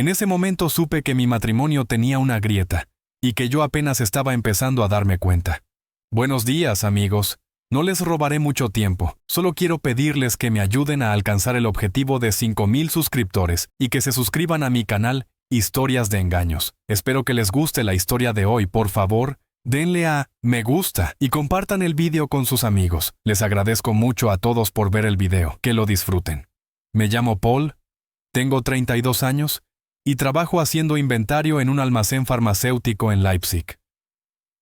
En ese momento supe que mi matrimonio tenía una grieta, y que yo apenas estaba empezando a darme cuenta. Buenos días, amigos. No les robaré mucho tiempo, solo quiero pedirles que me ayuden a alcanzar el objetivo de 5,000 suscriptores y que se suscriban a mi canal Historias de Engaños. Espero que les guste la historia de hoy, por favor. Denle a me gusta y compartan el vídeo con sus amigos. Les agradezco mucho a todos por ver el video. Que lo disfruten. Me llamo Paul, tengo 32 años y trabajo haciendo inventario en un almacén farmacéutico en Leipzig.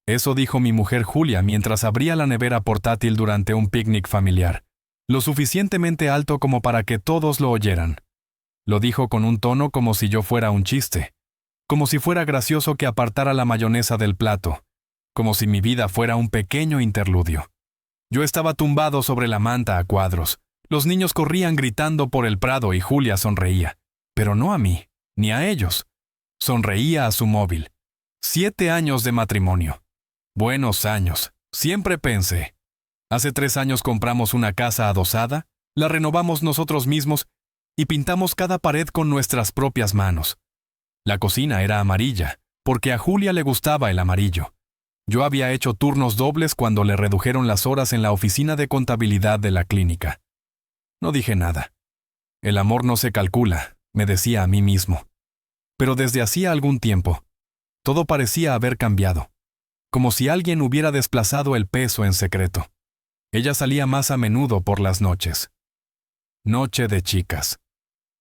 Eso dijo mi mujer Julia mientras abría la nevera portátil durante un picnic familiar, lo suficientemente alto como para que todos lo oyeran. Lo dijo con un tono como si yo fuera un chiste, como si fuera gracioso que apartara la mayonesa del plato, como si mi vida fuera un pequeño interludio. Yo estaba tumbado sobre la manta a cuadros. Los niños corrían gritando por el prado y Julia sonreía, pero no a mí, ni a ellos. Sonreía a su móvil. 7 años de matrimonio. Buenos años, siempre pensé. Hace 3 años compramos una casa adosada, la renovamos nosotros mismos y pintamos cada pared con nuestras propias manos. La cocina era amarilla, porque a Julia le gustaba el amarillo. Yo había hecho turnos dobles cuando le redujeron las horas en la oficina de contabilidad de la clínica. No dije nada. El amor no se calcula, me decía a mí mismo. Pero desde hacía algún tiempo, todo parecía haber cambiado, como si alguien hubiera desplazado el peso en secreto. Ella salía más a menudo por las noches. Noche de chicas.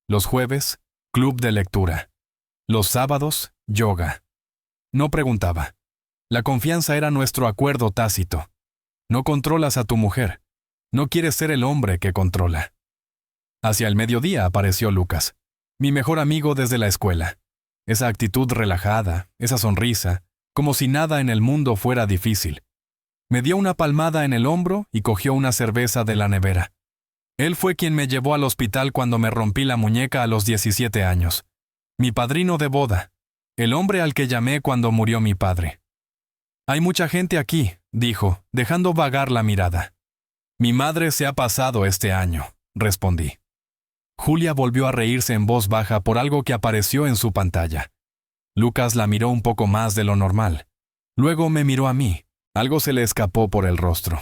Los jueves, club de lectura. Los sábados, yoga. No preguntaba. La confianza era nuestro acuerdo tácito. No controlas a tu mujer. No quieres ser el hombre que controla. Hacia el mediodía apareció Lucas, mi mejor amigo desde la escuela. Esa actitud relajada, esa sonrisa, como si nada en el mundo fuera difícil. Me dio una palmada en el hombro y cogió una cerveza de la nevera. Él fue quien me llevó al hospital cuando me rompí la muñeca a los 17 años. Mi padrino de boda, el hombre al que llamé cuando murió mi padre. Hay mucha gente aquí, dijo, dejando vagar la mirada. Mi madre se ha pasado este año, respondí. Julia volvió a reírse en voz baja por algo que apareció en su pantalla. Lucas la miró un poco más de lo normal. Luego me miró a mí. Algo se le escapó por el rostro.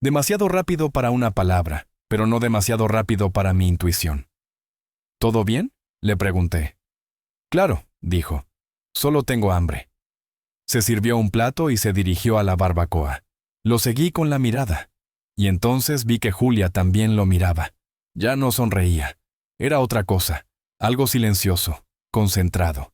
Demasiado rápido para una palabra, pero no demasiado rápido para mi intuición. ¿Todo bien?, le pregunté. Claro, dijo. Solo tengo hambre. Se sirvió un plato y se dirigió a la barbacoa. Lo seguí con la mirada. Y entonces vi que Julia también lo miraba. Ya no sonreía. Era otra cosa, algo silencioso, concentrado.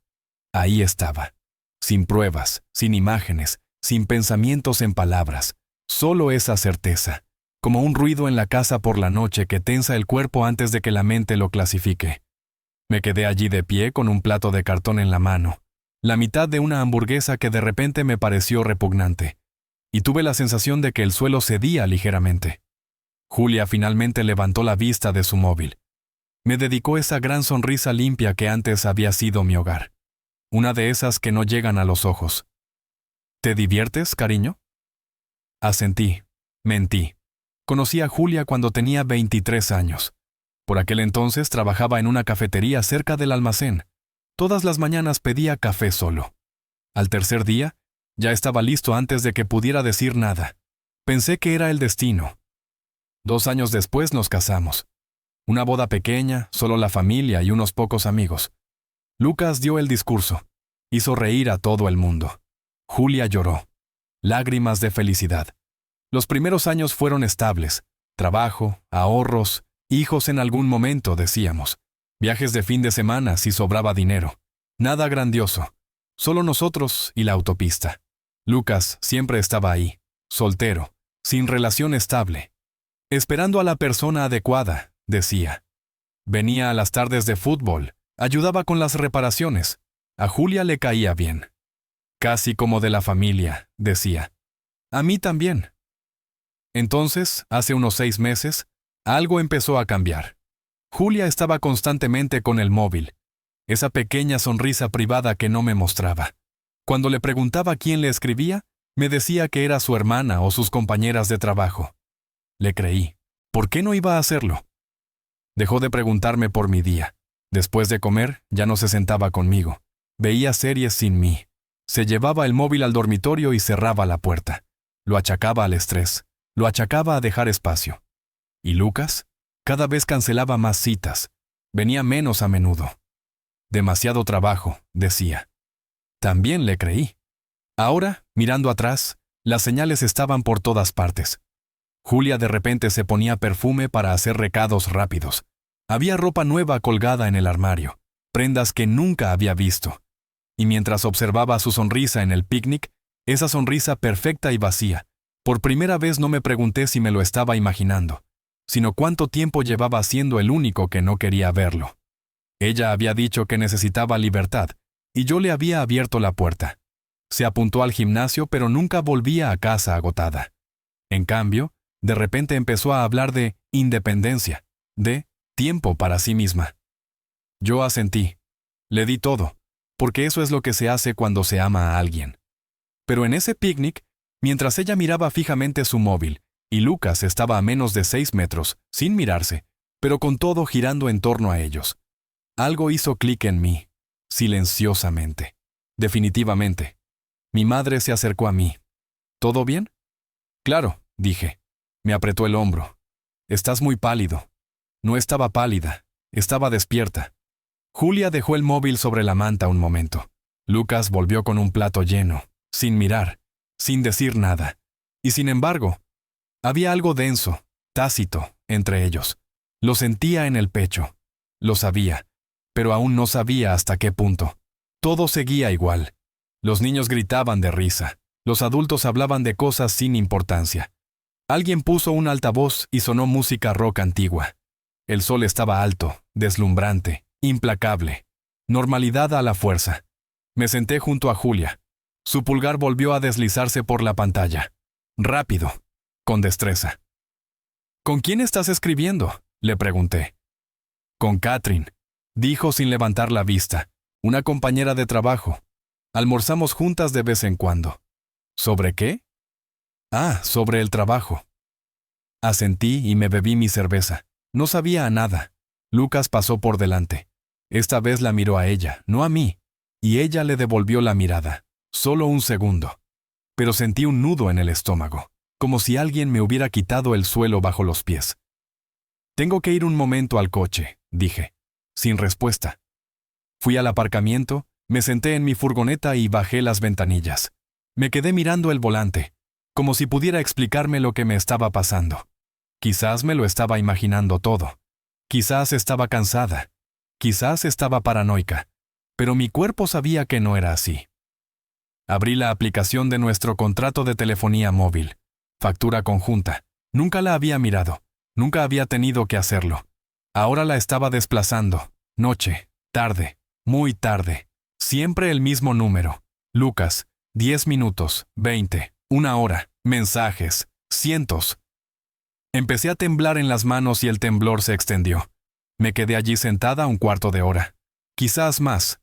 Ahí estaba. Sin pruebas, sin imágenes, sin pensamientos en palabras. Solo esa certeza. Como un ruido en la casa por la noche que tensa el cuerpo antes de que la mente lo clasifique. Me quedé allí de pie con un plato de cartón en la mano. La mitad de una hamburguesa que de repente me pareció repugnante. Y tuve la sensación de que el suelo cedía ligeramente. Julia finalmente levantó la vista de su móvil. Me dedicó esa gran sonrisa limpia que antes había sido mi hogar. Una de esas que no llegan a los ojos. ¿Te diviertes, cariño? Asentí. Mentí. Conocí a Julia cuando tenía 23 años. Por aquel entonces trabajaba en una cafetería cerca del almacén. Todas las mañanas pedía café solo. Al tercer día, ya estaba listo antes de que pudiera decir nada. Pensé que era el destino. 2 años después nos casamos. Una boda pequeña, solo la familia y unos pocos amigos. Lucas dio el discurso. Hizo reír a todo el mundo. Julia lloró. Lágrimas de felicidad. Los primeros años fueron estables. Trabajo, ahorros, hijos en algún momento, decíamos. Viajes de fin de semana si sobraba dinero. Nada grandioso. Solo nosotros y la autopista. Lucas siempre estaba ahí, soltero, sin relación estable. Esperando a la persona adecuada, decía. Venía a las tardes de fútbol, ayudaba con las reparaciones. A Julia le caía bien. Casi como de la familia, decía. A mí también. Entonces, hace unos 6 meses, algo empezó a cambiar. Julia estaba constantemente con el móvil, esa pequeña sonrisa privada que no me mostraba. Cuando le preguntaba quién le escribía, me decía que era su hermana o sus compañeras de trabajo. Le creí. ¿Por qué no iba a hacerlo? Dejó de preguntarme por mi día. Después de comer, ya no se sentaba conmigo. Veía series sin mí. Se llevaba el móvil al dormitorio y cerraba la puerta. Lo achacaba al estrés. Lo achacaba a dejar espacio. ¿Y Lucas? Cada vez cancelaba más citas. Venía menos a menudo. Demasiado trabajo, decía. También le creí. Ahora, mirando atrás, las señales estaban por todas partes. Julia de repente se ponía perfume para hacer recados rápidos. Había ropa nueva colgada en el armario, prendas que nunca había visto. Y mientras observaba su sonrisa en el picnic, esa sonrisa perfecta y vacía, por primera vez no me pregunté si me lo estaba imaginando, sino cuánto tiempo llevaba siendo el único que no quería verlo. Ella había dicho que necesitaba libertad, y yo le había abierto la puerta. Se apuntó al gimnasio, pero nunca volvía a casa agotada. En cambio, de repente empezó a hablar de independencia, de tiempo para sí misma. Yo asentí. Le di todo, porque eso es lo que se hace cuando se ama a alguien. Pero en ese picnic, mientras ella miraba fijamente su móvil, y Lucas estaba a menos de 6 metros, sin mirarse, pero con todo girando en torno a ellos, algo hizo clic en mí, silenciosamente. Definitivamente. Mi madre se acercó a mí. ¿Todo bien? Claro, dije. Me apretó el hombro. Estás muy pálido. No estaba pálida, estaba despierta. Julia dejó el móvil sobre la manta un momento. Lucas volvió con un plato lleno, sin mirar, sin decir nada. Y sin embargo, había algo denso, tácito, entre ellos. Lo sentía en el pecho. Lo sabía, pero aún no sabía hasta qué punto. Todo seguía igual. Los niños gritaban de risa. Los adultos hablaban de cosas sin importancia. Alguien puso un altavoz y sonó música rock antigua. El sol estaba alto, deslumbrante, implacable. Normalidad a la fuerza. Me senté junto a Julia. Su pulgar volvió a deslizarse por la pantalla. Rápido, con destreza. ¿Con quién estás escribiendo?, le pregunté. Con Catherine, dijo sin levantar la vista. Una compañera de trabajo. Almorzamos juntas de vez en cuando. ¿Sobre qué? Ah, sobre el trabajo. Asentí y me bebí mi cerveza. No sabía a nada. Lucas pasó por delante. Esta vez la miró a ella, no a mí, y ella le devolvió la mirada. Solo un segundo. Pero sentí un nudo en el estómago, como si alguien me hubiera quitado el suelo bajo los pies. Tengo que ir un momento al coche, dije, sin respuesta. Fui al aparcamiento, me senté en mi furgoneta y bajé las ventanillas. Me quedé mirando el volante, como si pudiera explicarme lo que me estaba pasando. Quizás me lo estaba imaginando todo. Quizás estaba cansada. Quizás estaba paranoica. Pero mi cuerpo sabía que no era así. Abrí la aplicación de nuestro contrato de telefonía móvil. Factura conjunta. Nunca la había mirado. Nunca había tenido que hacerlo. Ahora la estaba desplazando. Noche, tarde, muy tarde. Siempre el mismo número. Lucas, 10 minutos, 20, 1 hora, mensajes, cientos. Empecé a temblar en las manos y el temblor se extendió. Me quedé allí sentada un cuarto de hora. Quizás más.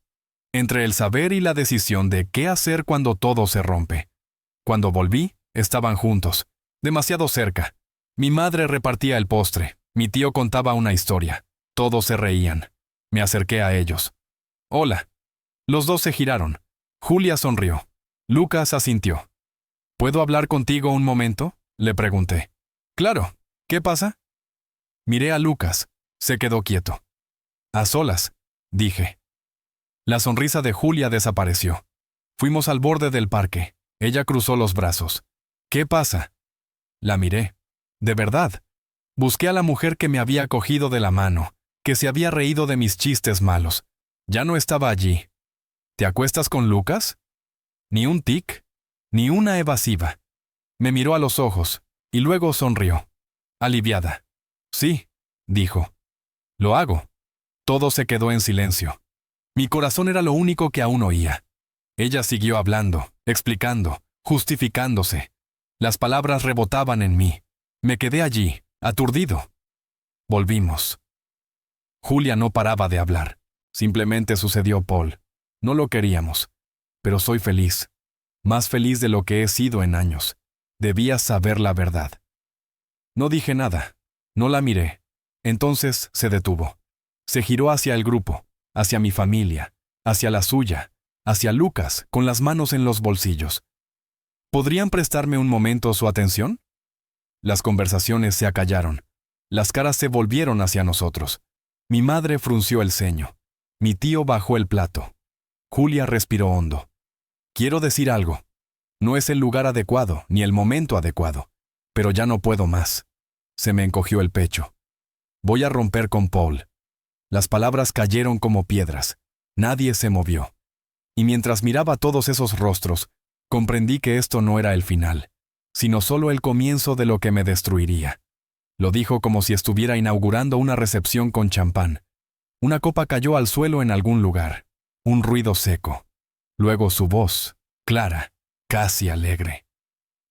Entre el saber y la decisión de qué hacer cuando todo se rompe. Cuando volví, estaban juntos. Demasiado cerca. Mi madre repartía el postre. Mi tío contaba una historia. Todos se reían. Me acerqué a ellos. Hola. Los dos se giraron. Julia sonrió. Lucas asintió. ¿Puedo hablar contigo un momento?, le pregunté. Claro. ¿Qué pasa? Miré a Lucas. Se quedó quieto. A solas, dije. La sonrisa de Julia desapareció. Fuimos al borde del parque. Ella cruzó los brazos. ¿Qué pasa? La miré. De verdad. Busqué a la mujer que me había cogido de la mano, que se había reído de mis chistes malos. Ya no estaba allí. ¿Te acuestas con Lucas? Ni un tic, ni una evasiva. Me miró a los ojos, y luego sonrió. Aliviada. Sí, dijo. Lo hago. Todo se quedó en silencio. Mi corazón era lo único que aún oía. Ella siguió hablando, explicando, justificándose. Las palabras rebotaban en mí. Me quedé allí, aturdido. Volvimos. Julia no paraba de hablar. Simplemente sucedió, Paul. No lo queríamos. Pero soy feliz. Más feliz de lo que he sido en años. Debías saber la verdad. No dije nada. No la miré. Entonces se detuvo. Se giró hacia el grupo, hacia mi familia, hacia la suya, hacia Lucas, con las manos en los bolsillos. ¿Podrían prestarme un momento su atención? Las conversaciones se acallaron. Las caras se volvieron hacia nosotros. Mi madre frunció el ceño. Mi tío bajó el plato. Julia respiró hondo. Quiero decir algo. No es el lugar adecuado, ni el momento adecuado. Pero ya no puedo más. Se me encogió el pecho. Voy a romper con Paul. Las palabras cayeron como piedras. Nadie se movió. Y mientras miraba todos esos rostros, comprendí que esto no era el final, sino solo el comienzo de lo que me destruiría. Lo dijo como si estuviera inaugurando una recepción con champán. Una copa cayó al suelo en algún lugar. Un ruido seco. Luego su voz, clara, casi alegre.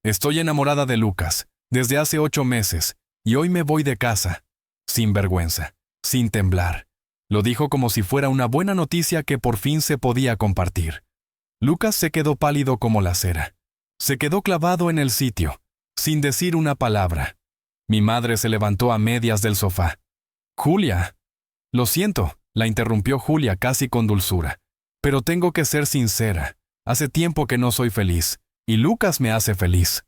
Estoy enamorada de Lucas, desde hace 8 meses, y hoy me voy de casa. Sin vergüenza, sin temblar. Lo dijo como si fuera una buena noticia que por fin se podía compartir. Lucas se quedó pálido como la cera. Se quedó clavado en el sitio, sin decir una palabra. Mi madre se levantó a medias del sofá. «Julia». «Lo siento», la interrumpió Julia casi con dulzura. «Pero tengo que ser sincera. Hace tiempo que no soy feliz, y Lucas me hace feliz».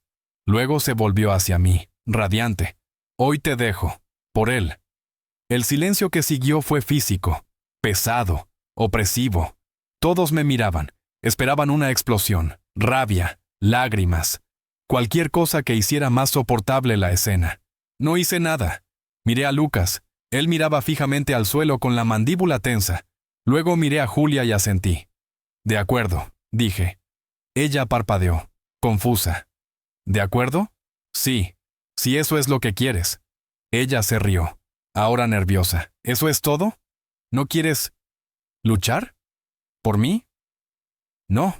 Luego se volvió hacia mí, radiante. «Hoy te dejo. Por él». El silencio que siguió fue físico, pesado, opresivo. Todos me miraban, esperaban una explosión, rabia, lágrimas, cualquier cosa que hiciera más soportable la escena. No hice nada. Miré a Lucas. Él miraba fijamente al suelo con la mandíbula tensa. Luego miré a Julia y asentí. «De acuerdo», dije. Ella parpadeó, confusa. «¿De acuerdo?» «Sí, si eso es lo que quieres». Ella se rió, ahora nerviosa. «¿Eso es todo? ¿No quieres luchar? ¿Por mí?» «No».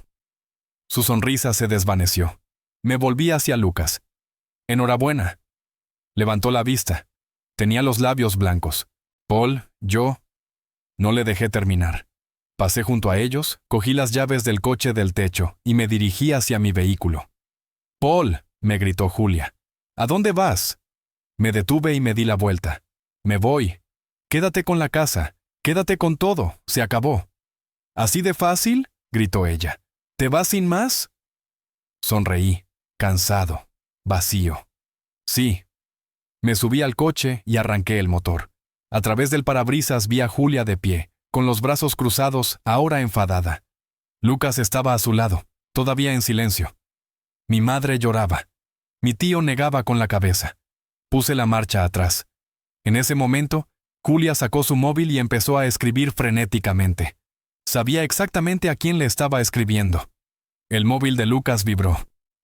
Su sonrisa se desvaneció. Me volví hacia Lucas. «Enhorabuena». Levantó la vista. Tenía los labios blancos. «Paul, yo...» No le dejé terminar. Pasé junto a ellos, cogí las llaves del coche del techo y me dirigí hacia mi vehículo. «Paul», me gritó Julia. «¿A dónde vas?» Me detuve y me di la vuelta. «Me voy. Quédate con la casa. Quédate con todo. Se acabó». «¿Así de fácil?», gritó ella. «¿Te vas sin más?» Sonreí, cansado, vacío. «Sí». Me subí al coche y arranqué el motor. A través del parabrisas vi a Julia de pie, con los brazos cruzados, ahora enfadada. Lucas estaba a su lado, todavía en silencio. Mi madre lloraba. Mi tío negaba con la cabeza. Puse la marcha atrás. En ese momento, Julia sacó su móvil y empezó a escribir frenéticamente. Sabía exactamente a quién le estaba escribiendo. El móvil de Lucas vibró.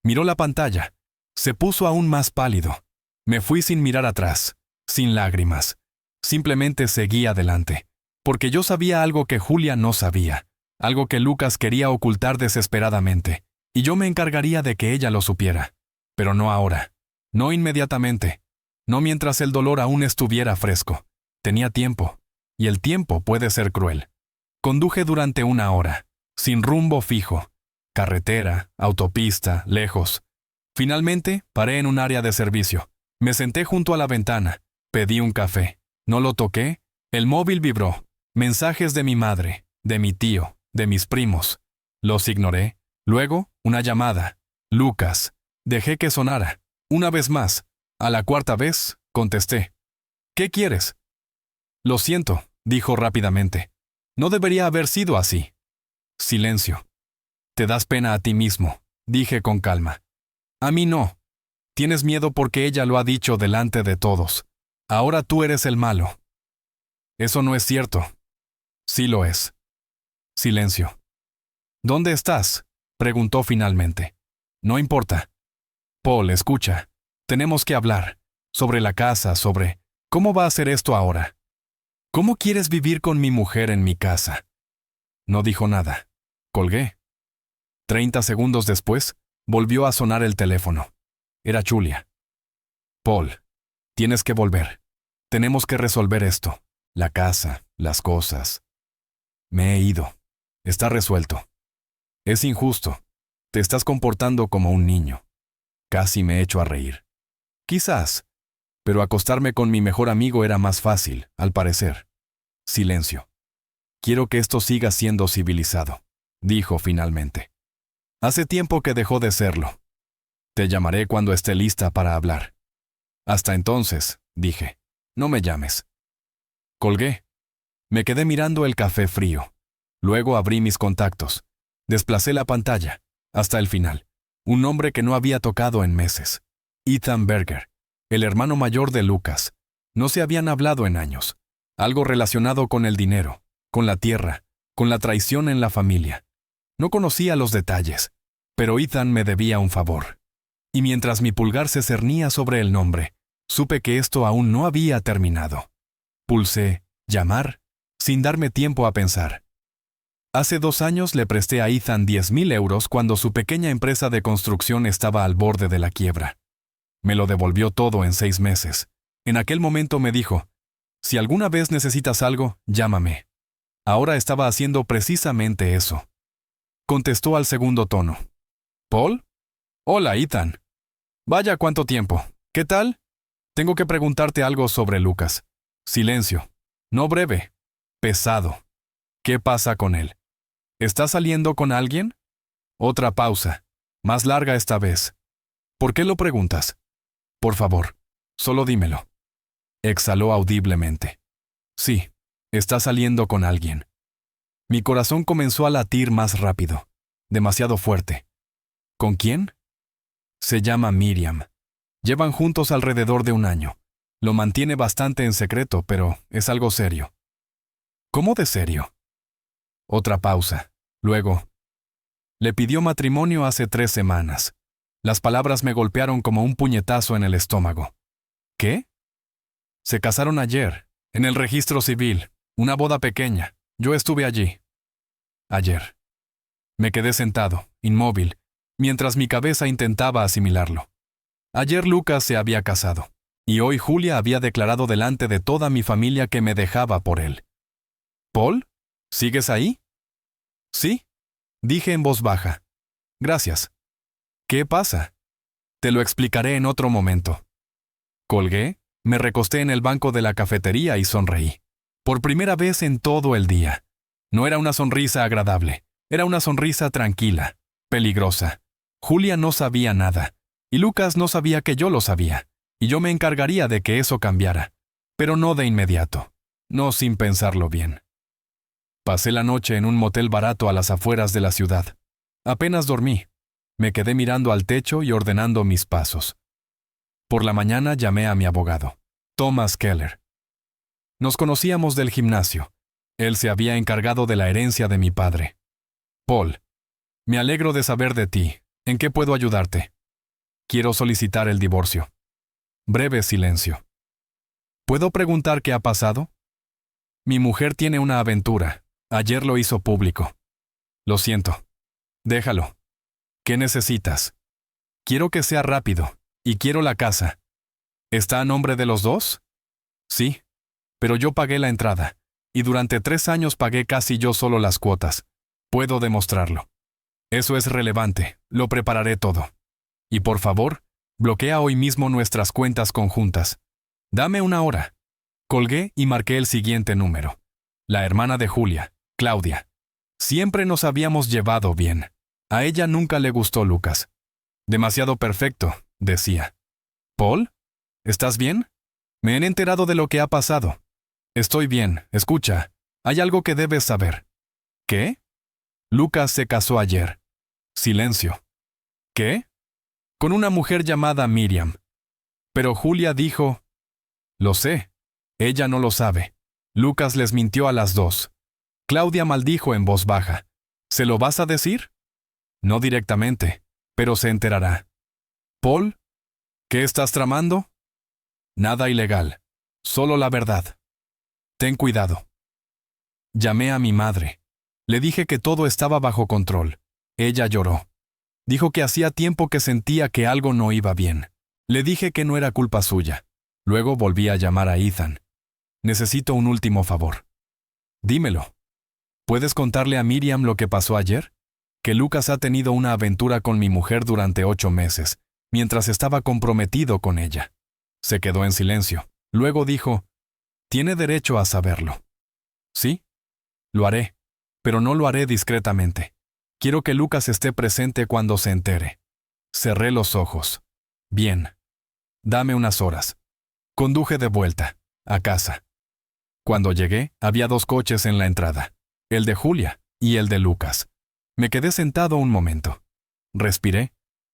Miró la pantalla. Se puso aún más pálido. Me fui sin mirar atrás, sin lágrimas. Simplemente seguí adelante, porque yo sabía algo que Julia no sabía, algo que Lucas quería ocultar desesperadamente, y yo me encargaría de que ella lo supiera. Pero no ahora, no inmediatamente, no mientras el dolor aún estuviera fresco. Tenía tiempo, y el tiempo puede ser cruel. Conduje durante 1 hora, sin rumbo fijo, carretera, autopista, lejos. Finalmente, paré en un área de servicio. Me senté junto a la ventana, pedí un café. No lo toqué, el móvil vibró. Mensajes de mi madre, de mi tío, de mis primos. Los ignoré. Luego, una llamada. Lucas. Dejé que sonara. Una vez más. A la 4ª vez, contesté. «¿Qué quieres?» «Lo siento», dijo rápidamente. «No debería haber sido así». Silencio. «Te das pena a ti mismo», dije con calma. «A mí no. Tienes miedo porque ella lo ha dicho delante de todos. Ahora tú eres el malo». «Eso no es cierto». «Sí lo es». Silencio. «¿Dónde estás?», preguntó finalmente. «No importa». «Paul, escucha. Tenemos que hablar. Sobre la casa, sobre... ¿Cómo va a ser esto ahora? ¿Cómo quieres vivir con mi mujer en mi casa?» No dijo nada. Colgué. 30 segundos después, volvió a sonar el teléfono. Era Julia. «Paul, tienes que volver. Tenemos que resolver esto. La casa, las cosas». «Me he ido. Está resuelto». «Es injusto. Te estás comportando como un niño». Casi me echo a reír. «Quizás. Pero acostarme con mi mejor amigo era más fácil, al parecer». Silencio. Quiero que esto siga siendo civilizado, dijo finalmente. Hace tiempo que dejó de serlo. Te llamaré cuando esté lista para hablar. Hasta entonces, dije, no me llames. Colgué. Me quedé mirando el café frío. Luego abrí mis contactos. Desplacé la pantalla, hasta el final. Un nombre que no había tocado en meses. Ethan Berger, el hermano mayor de Lucas. No se habían hablado en años. Algo relacionado con el dinero, con la tierra, con la traición en la familia. No conocía los detalles, pero Ethan me debía un favor. Y mientras mi pulgar se cernía sobre el nombre, supe que esto aún no había terminado. Pulsé «llamar» sin darme tiempo a pensar. Hace 2 años le presté a Ethan 10,000 euros cuando su pequeña empresa de construcción estaba al borde de la quiebra. Me lo devolvió todo en 6 meses. En aquel momento me dijo, «Si alguna vez necesitas algo, llámame». Ahora estaba haciendo precisamente eso. Contestó al segundo tono. «¿Paul? Hola, Ethan. Vaya, ¿cuánto tiempo? ¿Qué tal? Tengo que preguntarte algo sobre Lucas». Silencio. No breve. Pesado. ¿Qué pasa con él? ¿Está saliendo con alguien? Otra pausa. Más larga esta vez. ¿Por qué lo preguntas? Por favor, solo dímelo. Exhaló audiblemente. Sí, está saliendo con alguien. Mi corazón comenzó a latir más rápido. Demasiado fuerte. ¿Con quién? Se llama Miriam. Llevan juntos alrededor de 1 año. Lo mantiene bastante en secreto, pero es algo serio. ¿Cómo de serio? Otra pausa. Luego, le pidió matrimonio hace 3 semanas. Las palabras me golpearon como un puñetazo en el estómago. ¿Qué? Se casaron ayer, en el registro civil, una boda pequeña. Yo estuve allí. Ayer. Me quedé sentado, inmóvil, mientras mi cabeza intentaba asimilarlo. Ayer Lucas se había casado, y hoy Julia había declarado delante de toda mi familia que me dejaba por él. ¿Paul? ¿Sigues ahí? Sí, dije en voz baja. Gracias. ¿Qué pasa? Te lo explicaré en otro momento. Colgué, me recosté en el banco de la cafetería y sonreí. Por primera vez en todo el día. No era una sonrisa agradable, era una sonrisa tranquila, peligrosa. Julia no sabía nada, y Lucas no sabía que yo lo sabía, y yo me encargaría de que eso cambiara, pero no de inmediato, no sin pensarlo bien. Pasé la noche en un motel barato a las afueras de la ciudad. Apenas dormí. Me quedé mirando al techo y ordenando mis pasos. Por la mañana llamé a mi abogado, Thomas Keller. Nos conocíamos del gimnasio. Él se había encargado de la herencia de mi padre. Paul, me alegro de saber de ti. ¿En qué puedo ayudarte? Quiero solicitar el divorcio. Breve silencio. ¿Puedo preguntar qué ha pasado? Mi mujer tiene una aventura. Ayer lo hizo público. Lo siento. Déjalo. ¿Qué necesitas? Quiero que sea rápido, y quiero la casa. ¿Está a nombre de los dos? Sí, pero yo pagué la entrada, y durante 3 años pagué casi yo solo las cuotas. Puedo demostrarlo. Eso es relevante, lo prepararé todo. Y por favor, bloquea hoy mismo nuestras cuentas conjuntas. Dame 1 hora. Colgué y marqué el siguiente número. La hermana de Julia, Claudia. Siempre nos habíamos llevado bien. A ella nunca le gustó Lucas. Demasiado perfecto, decía. ¿Paul? ¿Estás bien? Me he enterado de lo que ha pasado. Estoy bien, escucha. Hay algo que debes saber. ¿Qué? Lucas se casó ayer. Silencio. ¿Qué? Con una mujer llamada Miriam. Pero Julia dijo... Lo sé. Ella no lo sabe. Lucas les mintió a las 2. Claudia maldijo en voz baja. ¿Se lo vas a decir? No directamente, pero se enterará. ¿Paul? ¿Qué estás tramando? Nada ilegal. Solo la verdad. Ten cuidado. Llamé a mi madre. Le dije que todo estaba bajo control. Ella lloró. Dijo que hacía tiempo que sentía que algo no iba bien. Le dije que no era culpa suya. Luego volví a llamar a Ethan. Necesito un último favor. Dímelo. ¿Puedes contarle a Miriam lo que pasó ayer? Que Lucas ha tenido una aventura con mi mujer durante 8 meses, mientras estaba comprometido con ella. Se quedó en silencio. Luego dijo, tiene derecho a saberlo. ¿Sí? Lo haré, pero no lo haré discretamente. Quiero que Lucas esté presente cuando se entere. Cerré los ojos. Bien. Dame unas horas. Conduje de vuelta, a casa. Cuando llegué, había 2 coches en la entrada, el de Julia y el de Lucas. Me quedé sentado un momento. Respiré.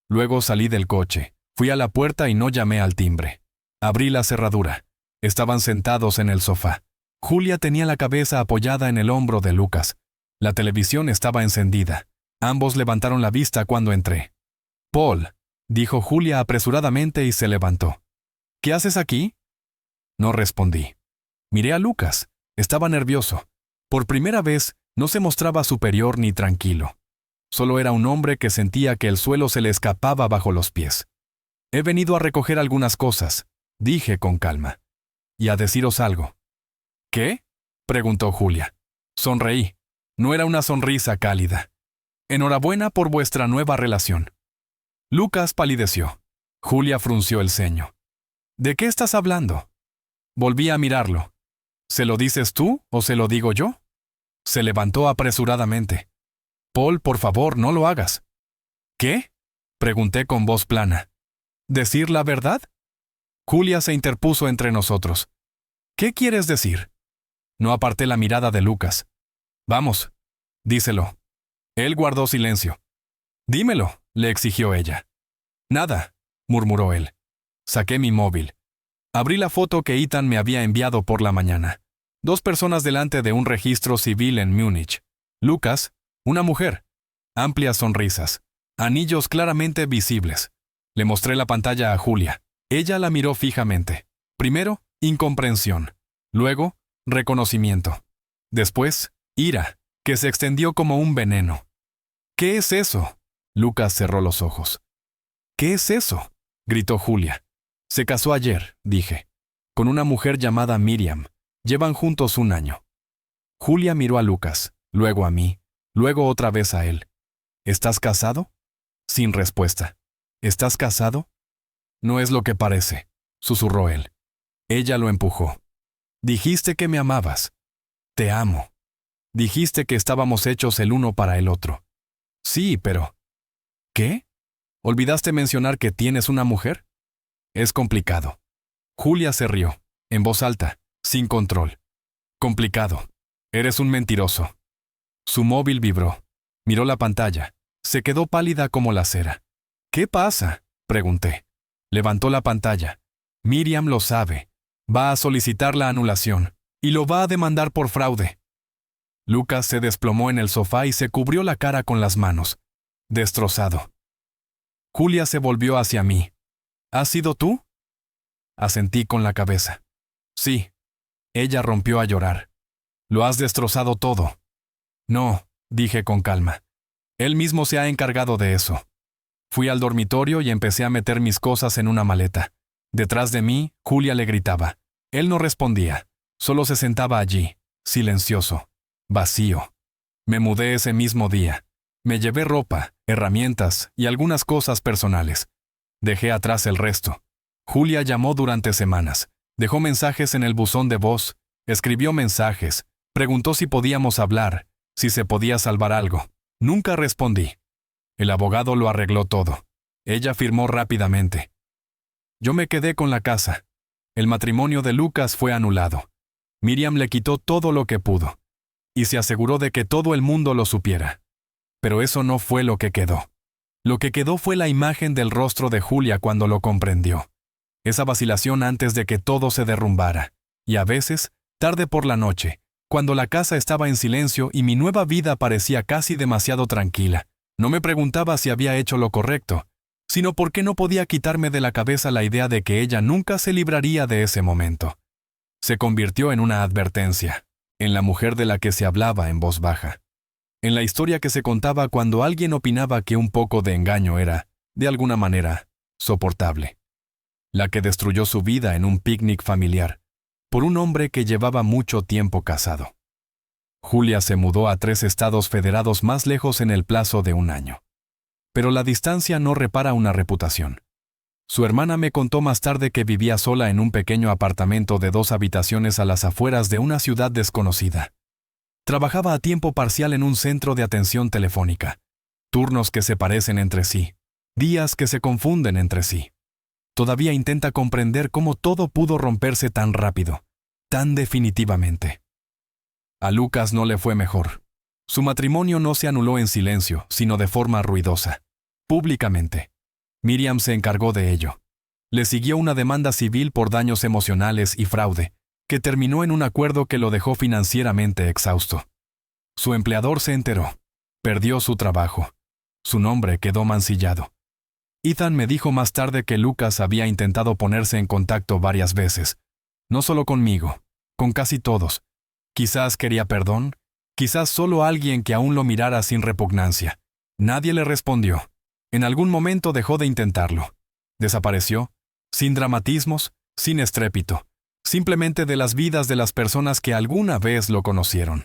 Luego salí del coche, fui a la puerta y no llamé al timbre. Abrí la cerradura. Estaban sentados en el sofá. Julia tenía la cabeza apoyada en el hombro de Lucas. La televisión estaba encendida. Ambos levantaron la vista cuando entré. «Paul», dijo Julia apresuradamente y se levantó. «¿Qué haces aquí?» No respondí. Miré a Lucas. Estaba nervioso. Por primera vez, no se mostraba superior ni tranquilo. Solo era un hombre que sentía que el suelo se le escapaba bajo los pies. «He venido a recoger algunas cosas», dije con calma. «Y a deciros algo». «¿Qué?», preguntó Julia. Sonreí. No era una sonrisa cálida. «Enhorabuena por vuestra nueva relación». Lucas palideció. Julia frunció el ceño. «¿De qué estás hablando?» Volví a mirarlo. «¿Se lo dices tú o se lo digo yo?» Se levantó apresuradamente. «Paul, por favor, no lo hagas». «¿Qué?», pregunté con voz plana. «¿Decir la verdad?» Julia se interpuso entre nosotros. «¿Qué quieres decir?» No aparté la mirada de Lucas. «Vamos, díselo». Él guardó silencio. «Dímelo», le exigió ella. «Nada», murmuró él. Saqué mi móvil. Abrí la foto que Ethan me había enviado por la mañana. 2 personas delante de un registro civil en Múnich. Lucas, una mujer. Amplias sonrisas. Anillos claramente visibles. Le mostré la pantalla a Julia. Ella la miró fijamente. Primero, incomprensión. Luego, reconocimiento. Después, ira, que se extendió como un veneno. «¿Qué es eso?», Lucas cerró los ojos. «¿Qué es eso?», gritó Julia. «Se casó ayer», dije, «con una mujer llamada Miriam. Llevan juntos 1 año». Julia miró a Lucas, luego a mí, luego otra vez a él. «¿Estás casado?». Sin respuesta. «¿Estás casado?». «No es lo que parece», susurró él. Ella lo empujó. «Dijiste que me amabas». «Te amo». «Dijiste que estábamos hechos el uno para el otro». «Sí, pero…» «¿Qué? ¿Olvidaste mencionar que tienes una mujer?». «Es complicado». Julia se rió, en voz alta, sin control. «Complicado. Eres un mentiroso». Su móvil vibró. Miró la pantalla. Se quedó pálida como la cera. «¿Qué pasa?», pregunté. Levantó la pantalla. «Miriam lo sabe. Va a solicitar la anulación. Y lo va a demandar por fraude». Lucas se desplomó en el sofá y se cubrió la cara con las manos. Destrozado. Julia se volvió hacia mí. «¿Has sido tú?». Asentí con la cabeza. «Sí». Ella rompió a llorar. «Lo has destrozado todo». «No», dije con calma. «Él mismo se ha encargado de eso». Fui al dormitorio y empecé a meter mis cosas en una maleta. Detrás de mí, Julia le gritaba. Él no respondía. Solo se sentaba allí, silencioso, vacío. Me mudé ese mismo día. Me llevé ropa, herramientas y algunas cosas personales. Dejé atrás el resto. Julia llamó durante semanas. Dejó mensajes en el buzón de voz. Escribió mensajes. Preguntó si podíamos hablar, si se podía salvar algo. Nunca respondí. El abogado lo arregló todo. Ella firmó rápidamente. Yo me quedé con la casa. El matrimonio de Lucas fue anulado. Miriam le quitó todo lo que pudo. Y se aseguró de que todo el mundo lo supiera. Pero eso no fue lo que quedó. Lo que quedó fue la imagen del rostro de Julia cuando lo comprendió. Esa vacilación antes de que todo se derrumbara. Y a veces, tarde por la noche, cuando la casa estaba en silencio y mi nueva vida parecía casi demasiado tranquila, no me preguntaba si había hecho lo correcto, sino por qué no podía quitarme de la cabeza la idea de que ella nunca se libraría de ese momento. Se convirtió en una advertencia, en la mujer de la que se hablaba en voz baja. En la historia que se contaba cuando alguien opinaba que un poco de engaño era, de alguna manera, soportable. La que destruyó su vida en un picnic familiar, por un hombre que llevaba mucho tiempo casado. Julia se mudó a 3 estados federados más lejos en el plazo de 1 año. Pero la distancia no repara una reputación. Su hermana me contó más tarde que vivía sola en un pequeño apartamento de 2 habitaciones a las afueras de una ciudad desconocida. Trabajaba a tiempo parcial en un centro de atención telefónica. Turnos que se parecen entre sí, días que se confunden entre sí. Todavía intenta comprender cómo todo pudo romperse tan rápido, tan definitivamente. A Lucas no le fue mejor. Su matrimonio no se anuló en silencio, sino de forma ruidosa, públicamente. Miriam se encargó de ello. Le siguió una demanda civil por daños emocionales y fraude, que terminó en un acuerdo que lo dejó financieramente exhausto. Su empleador se enteró. Perdió su trabajo. Su nombre quedó mancillado. Ethan me dijo más tarde que Lucas había intentado ponerse en contacto varias veces. No solo conmigo, con casi todos. Quizás quería perdón, quizás solo alguien que aún lo mirara sin repugnancia. Nadie le respondió. En algún momento dejó de intentarlo. Desapareció, sin dramatismos, sin estrépito, simplemente de las vidas de las personas que alguna vez lo conocieron.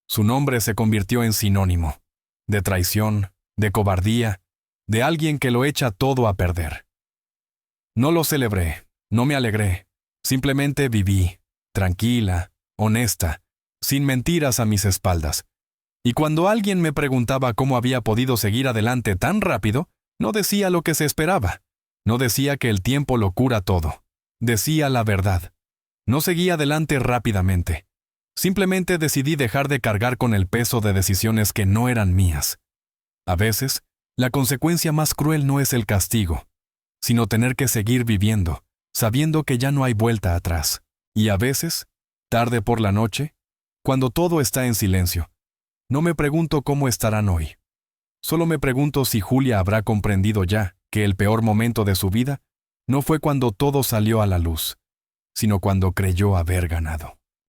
Su nombre se convirtió en sinónimo, de traición, de cobardía, de alguien que lo echa todo a perder. No lo celebré, no me alegré, simplemente viví, tranquila, honesta, sin mentiras a mis espaldas. Y cuando alguien me preguntaba cómo había podido seguir adelante tan rápido, no decía lo que se esperaba. No decía que el tiempo lo cura todo. Decía la verdad. No seguí adelante rápidamente. Simplemente decidí dejar de cargar con el peso de decisiones que no eran mías. A veces, la consecuencia más cruel no es el castigo, sino tener que seguir viviendo, sabiendo que ya no hay vuelta atrás. Y a veces, tarde por la noche, cuando todo está en silencio, no me pregunto cómo estarán hoy. Solo me pregunto si Julia habrá comprendido ya que el peor momento de su vida no fue cuando todo salió a la luz, sino cuando creyó haber ganado.